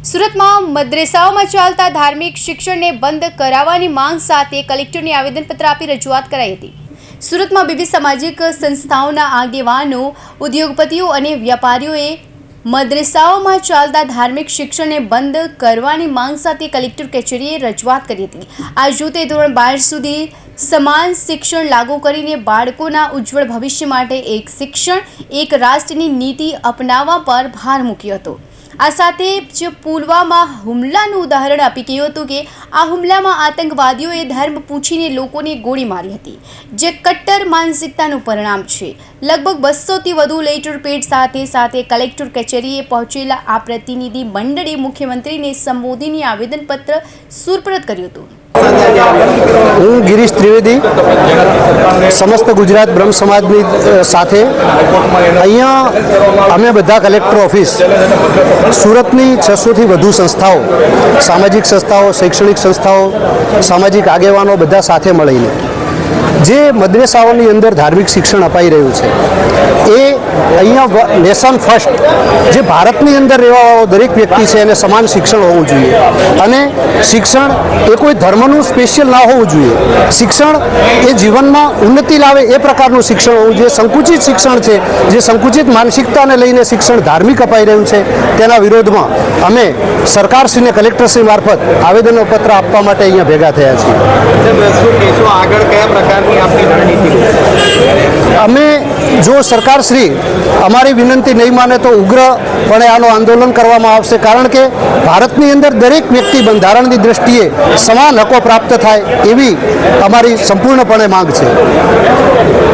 સુરતમાં મદ્રેસાઓમાં ચાલતા ધાર્મિક શિક્ષણને બંધ કરાવવાની માંગ સાથે કલેક્ટરને આવેદનપત્ર આપી રજૂઆત કરાઈ હતી। સુરતમાં વિવિધ સામાજિક સંસ્થાઓના આગેવાનો, ઉદ્યોગપતિઓ અને વ્યાપારીઓએ મદ્રેસાઓમાં ચાલતા ધાર્મિક શિક્ષણને બંધ કરવાની માંગ સાથે કલેક્ટર કચેરીએ રજૂઆત કરી હતી। આ જૂથે ધોરણ 12 સુધી સમાન શિક્ષણ લાગુ કરીને બાળકોના ઉજ્જવળ ભવિષ્ય માટે એક શિક્ષણ એક રાષ્ટ્રની નીતિ અપનાવવા પર ભાર મૂક્યો હતો। આ સાથે જ પુલવામા હુમલાનું ઉદાહરણ આપી કહ્યું હતું કે આ હુમલામાં આતંકવાદીઓએ ધર્મ પૂછીને લોકોને ગોળી મારી હતી, જે કટ્ટર માનસિકતાનું પરિણામ છે। લગભગ 200થી વધુ લેટર પેડ સાથે કલેક્ટર કચેરીએ પહોંચેલા આ પ્રતિનિધિ મંડળે મુખ્યમંત્રીને સંબોધીને આવેદનપત્ર સુપરત કર્યું હતું। હું ગિરીશ ત્રિવેદી સમસ્ત ગુજરાત બ્રહ્મ સમાજની સાથે અહીંયા અમે બધા કલેક્ટર ઓફિસ સુરતની 600થી વધુ સંસ્થાઓ, સામાજિક સંસ્થાઓ, શૈક્ષણિક સંસ્થાઓ, સામાજિક આગેવાનો બધા સાથે મળીને જે મદ્રેસાઓની અંદર ધાર્મિક શિક્ષણ અપાઈ રહ્યું છે એ અહીંયા નેશન ફર્સ્ટ, જે ભારતની અંદર રહેવાવાળો દરેક વ્યક્તિ છે એને સમાન શિક્ષણ હોવું જોઈએ અને શિક્ષણ એ કોઈ ધર્મનું સ્પેશિયલ ના હોવું જોઈએ। શિક્ષણ એ જીવનમાં ઉન્નતિ લાવે એ પ્રકારનું શિક્ષણ હોવું જોઈએ। સંકુચિત શિક્ષણ છે, જે સંકુચિત માનસિકતાને લઈને શિક્ષણ ધાર્મિક અપાઈ રહ્યું છે તેના વિરોધમાં અમે સરકારશ્રીને કલેક્ટરશ્રી મારફત આવેદનપત્ર આપવા માટે અહીંયા ભેગા થયા છીએ। અમે જો સરકારશ્રી અમારી વિનંતી નહીં માને તો ઉગ્રપણે આનો આંદોલન કરવામાં આવશે, કારણ કે ભારતની અંદર દરેક વ્યક્તિ બંધારણની દ્રષ્ટિએ સમાન હકો પ્રાપ્ત થાય એવી અમારી સંપૂર્ણપણે માંગ છે।